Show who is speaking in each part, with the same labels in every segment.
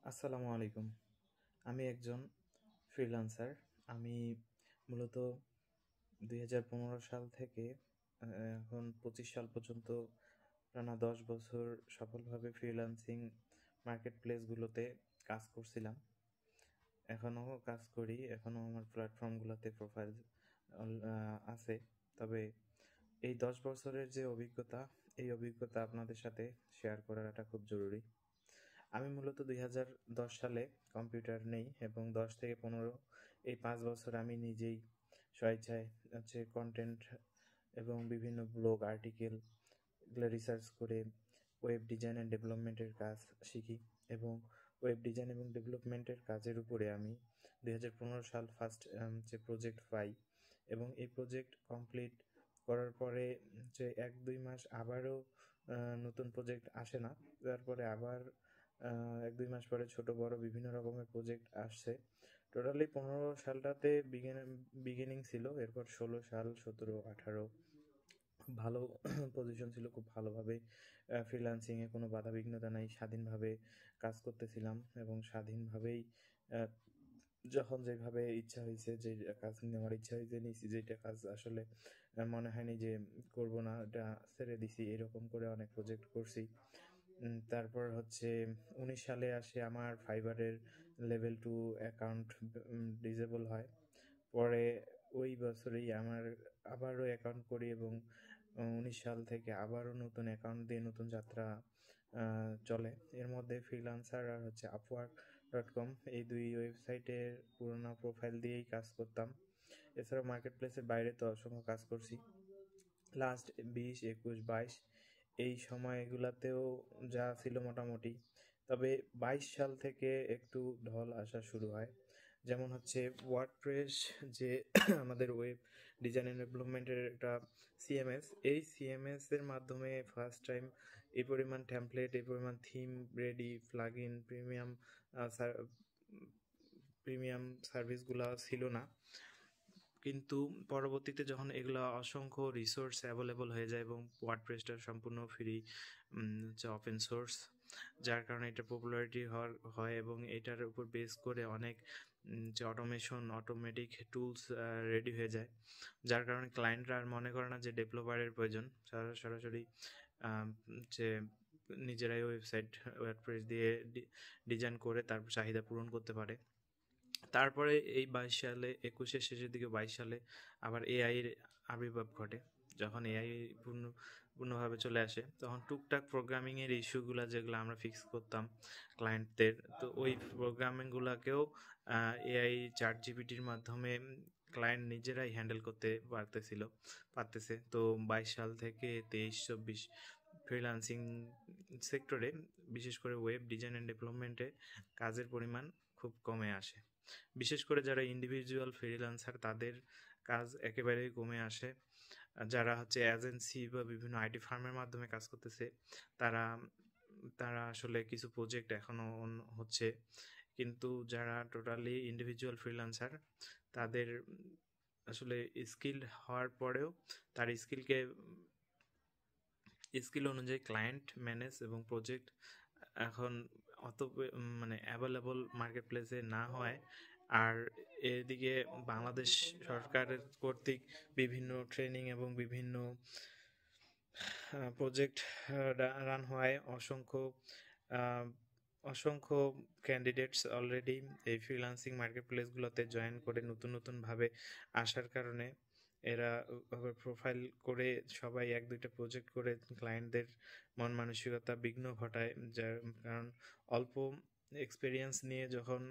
Speaker 1: আসসালামু আলাইকুম। আমি একজন ফ্রিল্যান্সার। আমি মূলত ২০১৫ সাল থেকে আ এখন ২৫ সাল পর্যন্ত টানা ১০ বছর সফলভাবে ফ্রিল্যান্সিং মার্কেট প্লেসগুলোতে কাজ করছিলাম। এখনও কাজ করি। এখনও আমার প্ল্যাটফর্মগুলোতে প্রোফাইল আছে। তবে এই ১০ বছরের যে অভিজ্ঞতা, এই অভিজ্ঞতা আপনাদের সাথে শেয়ার করাটা খুব জরুরি। আমি মূলত ২০১০ সালে কম্পিউটার নেই এবং ১০ থেকে ১৫ এই ৫ বছর আমি নিজেই স্বেচ্ছায় কনটেন্ট এবং বিভিন্ন ব্লগ আর্টিকেল এগুলো রিসার্চ করে ওয়েব ডিজাইন অ্যান্ড ডেভেলপমেন্টের কাজ শিখি এবং ওয়েব ডিজাইন এবং ডেভেলপমেন্টের কাজের উপরে আমি ২০১৫ সাল ফার্স্ট যে প্রজেক্ট পাই এবং এই প্রজেক্ট কমপ্লিট করার পরে ১-২ মাস আবারও নতুন প্রজেক্ট আসে না। তারপরে আবার ১-২ মাস পরে ছোট বড় বিভিন্ন রকমের প্রজেক্ট আসছে। টোটালি ১৫ সালটাতে বিগিনিং ছিল। এরপর ১৬ সাল, ১৭, ১৮ খুব ভালো পজিশন ছিল। খুব ভালোভাবে ফ্রিল্যান্সিংয়ে কোনো বাধাবিঘ্নতা নাই। স্বাধীনভাবে কাজ করতেছিলাম এবং স্বাধীনভাবেই আ যখন যেভাবে ইচ্ছা হইছে, যে কাজ নেওয়ার ইচ্ছা হইছে নিছি, যেটা কাজ আসলে মনে হয়নি যে করব না, এটা ছেড়ে দিছি। এরকম করে অনেক প্রজেক্ট করছি। তারপর ১৯ সালে আসে আমার ফাইবারের লেভেল 2 অ্যাকাউন্ট ডিসেবল হয়। পরে ওই বছরেই আমার আবারও অ্যাকাউন্ট করি এবং ১৯ সাল থেকে আবারও নতুন অ্যাকাউন্ট দিয়ে নতুন যাত্রা চলে। এর মধ্যে ফ্রিল্যান্সার আর upwork.com এই ২ ওয়েবসাইটের পুরোনো প্রোফাইল দিয়েই কাজ করতাম। এছাড়াও মার্কেট প্লেসের বাইরে তো অসংখ্য কাজ করছি। লাস্ট ২০, ২১, ২২ এই সময়গুলাতেও যা ছিল মোটামুটি। তবে ২২ সাল থেকে একটু ঢল আসা শুরু হয়। যেমন ওয়ার্ডপ্রেস যে আমাদের ওয়েব ডিজাইন অ্যান্ড ডেভেলপমেন্টের একটা সিএমএস, এই সিএমএস এর মাধ্যমে ফার্স্ট টাইম এই পরিমাণ টেমপ্লেট, এই পরিমাণ থিম রেডি, প্লাগইন, প্রিমিয়াম সার্ভিসগুলা ছিল না। কিন্তু পরবর্তীতে যখন এগুলা অসংখ্য রিসোর্স অ্যাভেলেবল হয়ে যায় এবং ওয়ার্ডপ্রেসটা সম্পূর্ণ ফ্রি, ওপেন সোর্স, যার কারণে এটা পপুলারিটি হয় এবং এটার উপর বেস করে অনেক যে অটোমেটিক টুলস রেডি হয়ে যায়, যার কারণে ক্লায়েন্টরা আর মনে করে না যে ডেভেলপারের প্রয়োজন। সরাসরি যে নিজেরাই ওয়েবসাইট ওয়ার্ডপ্রেস দিয়ে ডিজাইন করে তারপর চাহিদা পূরণ করতে পারে। তারপরে এই ২২ সালে, ২১-এর শেষের দিকে ২২ সালে আবার এআইয়ের আবির্ভাব ঘটে। যখন এআই পূর্ণভাবে চলে আসে, তখন টুকটাক প্রোগ্রামিংয়ের ইস্যুগুলো যেগুলো আমরা ফিক্স করতাম ক্লায়েন্টদের, তো ওই প্রোগ্রামিংগুলোকেও এআই চ্যাটজিপিটির মাধ্যমে ক্লায়েন্ট নিজেরাই হ্যান্ডেল করতে পারতেছে। তো ২২ সাল থেকে ২৩-২৪ ফ্রিল্যান্সিং সেক্টরে, বিশেষ করে ওয়েব ডিজাইন অ্যান্ড ডেভেলপমেন্টে কাজের পরিমাণ খুব কমে আসে। বিশেষ করে যারা ইন্ডিভিজুয়াল ফ্রিল্যান্সার, তাদের কাজ একেবারেই কমে আসে। যারা এজেন্সি বা বিভিন্ন আইটি ফার্মের মাধ্যমে কাজ করতেছে, তারা তারা আসলে কিছু প্রজেক্ট এখনও হচ্ছে, কিন্তু যারা টোটালি ইন্ডিভিজুয়াল ফ্রিল্যান্সার, তাদের আসলে স্কিল হওয়ার পরেও তার স্কিল অনুযায়ী ক্লায়েন্ট ম্যানেজ এবং প্রজেক্ট এখন অত মানে অ্যাভেলেবল মার্কেট প্লেসে না হয়। আর এদিকে বাংলাদেশ সরকারের কর্তৃক বিভিন্ন ট্রেনিং এবং বিভিন্ন প্রজেক্ট রান হওয়ায় অসংখ্য ক্যান্ডিডেটস অলরেডি এই ফ্রিল্যান্সিং মার্কেট প্লেসগুলোতে জয়েন করে নতুনভাবে আসার কারণে এরা প্রোফাইল করে সবাই ১-২টা প্রজেক্ট করে ক্লায়েন্টদের মন মানসিকতা বিঘ্ন ঘটায়। যার কারণ অল্প এক্সপিরিয়েন্স নিয়ে যখন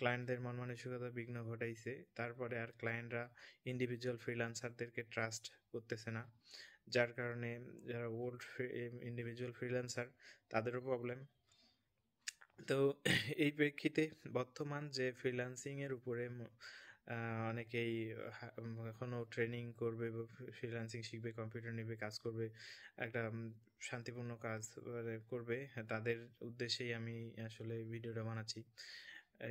Speaker 1: ক্লায়েন্টদের মন মানসিকতা বিঘ্ন ঘটাইছে, তারপরে আর ক্লায়েন্টরা ইন্ডিভিজুয়াল ফ্রিল্যান্সারদেরকে ট্রাস্ট করতেছে না, যার কারণে যারা ওল্ড ইন্ডিভিজুয়াল ফ্রিল্যান্সার তাদেরও প্রবলেম। তো এই প্রেক্ষিতে বর্তমান যে ফ্রিল্যান্সিংয়ের উপরে অনেকেই এখনও ট্রেনিং করবে বা ফ্রিল্যান্সিং শিখবে, কম্পিউটার নেবে, কাজ করবে, একটা শান্তিপূর্ণ কাজ করবে, তাদের উদ্দেশ্যেই আমি আসলে ভিডিওটা বানাচ্ছি।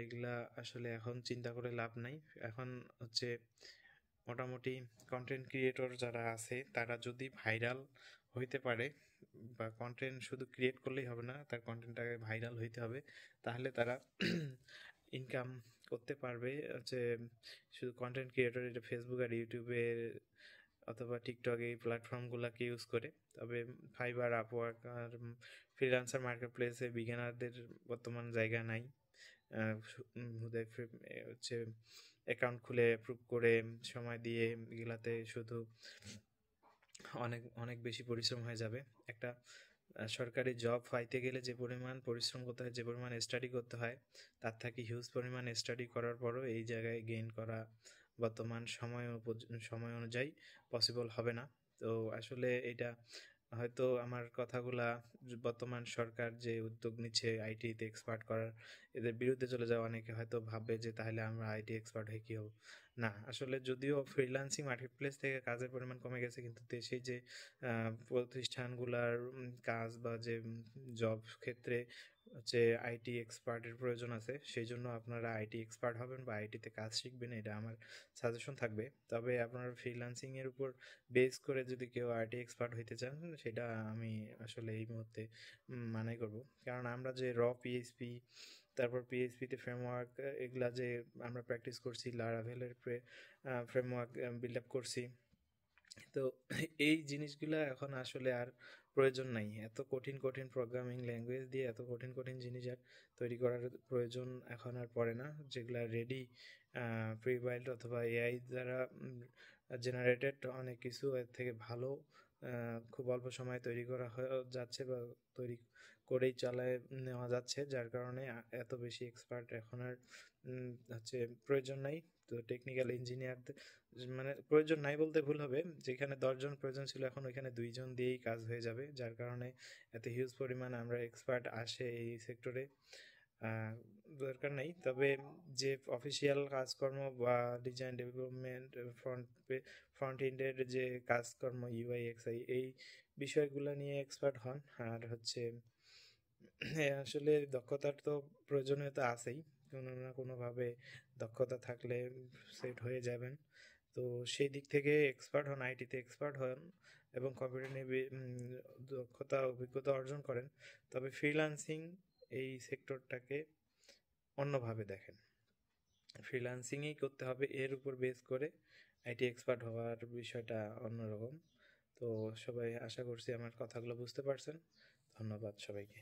Speaker 1: এগুলা আসলে এখন চিন্তা করে লাভ নাই। এখন মোটামুটি কন্টেন্ট ক্রিয়েটর যারা আছে, তারা যদি ভাইরাল হইতে পারে বা কন্টেন্ট শুধু ক্রিয়েট করলেই হবে না, তার কন্টেন্টটাকে ভাইরাল হইতে হবে, তাহলে তারা ইনকাম করতে পারবে। হচ্ছে শুধু কন্টেন্ট ক্রিয়েটর, এটা ফেসবুক আর ইউটিউবে অথবা টিকটক এই প্ল্যাটফর্মগুলোকে ইউজ করে। তবে ফাইবার, আপওয়ার্ক আর ফ্রিল্যান্সার মার্কেট প্লেসে বিগিনারদের বর্তমান জায়গা নাই। হুদায় হচ্ছে অ্যাকাউন্ট খুলে অ্যাপ্রুভ করে সময় দিয়ে এগুলাতে শুধু অনেক অনেক বেশি পরিশ্রম হয়ে যাবে। একটা সরকারি জব পাইতে গেলে যে পরিমাণ পরিশ্রম করতে হয়, যে পরিমাণ স্টাডি করতে হয়, তার থেকে হিউজ পরিমাণ স্টাডি করার পরও এই জায়গায় গেইন করা বর্তমান সময় অনুযায়ী পসিবল হবে না। তো আসলে এটা হয়তো আমার কথাগুলা বর্তমান সরকার যে উদ্যোগ নিচ্ছে আইটিতে এক্সপার্ট করার, এদের বিরুদ্ধে চলে যাওয়া, অনেকে হয়তো ভাববে যে তাহলে আমরা আইটি এক্সপার্ট হয়ে কী হবো। না, আসলে যদিও ফ্রিল্যান্সিং মার্কেট প্লেস থেকে কাজের পরিমাণ কমে গেছে, কিন্তু দেশে যে প্রতিষ্ঠানগুলার কাজ বা যে জব ক্ষেত্রে হচ্ছে আইটি এক্সপার্টের প্রয়োজন আছে, সেই জন্য আপনারা আইটি এক্সপার্ট হবেন বা আইটিতে কাজ শিখবেন, এটা আমার সাজেশন থাকবে। তবে আপনার ফ্রিল্যান্সিংয়ের উপর বেস করে যদি কেউ আইটি এক্সপার্ট হইতে চান, সেটা আমি আসলে এই মুহূর্তে মানাই করব। কারণ আমরা যে পিএইচপি, তারপর পিএইচপিতে ফ্রেমওয়ার্ক, এগুলা যে আমরা প্র্যাকটিস করছি, লারাভেলের ফ্রেমওয়ার্ক বিল্ড আপ করছি, তো এই জিনিসগুলো এখন আসলে আর প্রয়োজন নাই। এত কঠিন কঠিন প্রোগ্রামিং ল্যাঙ্গুয়েজ দিয়ে এত কঠিন কঠিন জিনিস আর তৈরি করার প্রয়োজন এখন আর পড়ে না। যেগুলো রেডি প্রিবাইল্ড অথবা এআই দ্বারা জেনারেটেড অনেক কিছু এর থেকে ভালো খুব অল্প সময়ে তৈরি করা যাচ্ছে বা তৈরি করেই চালায় নেওয়া যাচ্ছে, যার কারণে এত বেশি এক্সপার্ট এখন আর হচ্ছে প্রয়োজন নাই। তো টেকনিক্যাল ইঞ্জিনিয়ারদের মানে প্রয়োজন নাই বলতে ভুল হবে, যেখানে 10 জন প্রয়োজন ছিল এখন ওইখানে 2 জন দিয়েই কাজ হয়ে যাবে, যার কারণে এত হিউজ পরিমাণ আমরা এক্সপার্ট আসে এই সেক্টরে দরকার নেই। তবে যে অফিসিয়াল কাজকর্ম বা ডিজাইন ডেভেলপমেন্ট, ফ্রন্ট এন্ডের যে কাজকর্ম, ইউআই এক্সআই, এই বিষয়গুলো নিয়ে এক্সপার্ট হন। আর হচ্ছে আসলে দক্ষতার তো প্রয়োজনীয়তা আছেই, কোনো না কোনোভাবে দক্ষতা থাকলে সেট হয়ে যাবেন। তো সেই দিক থেকে এক্সপার্ট হন, আইটিতে এক্সপার্ট হন এবং কম্পিউটার নিয়ে দক্ষতা অভিজ্ঞতা অর্জন করেন। তবে ফ্রিল্যান্সিং এই সেক্টরটাকে অন্যভাবে দেখেন, ফ্রিল্যান্সিংই করতে হবে, এর উপর বেস করে আইটি এক্সপার্ট হওয়ার বিষয়টা অন্যরকম। তো সবাই আশা করছি আমার কথাগুলো বুঝতে পারছেন। ধন্যবাদ সবাইকে।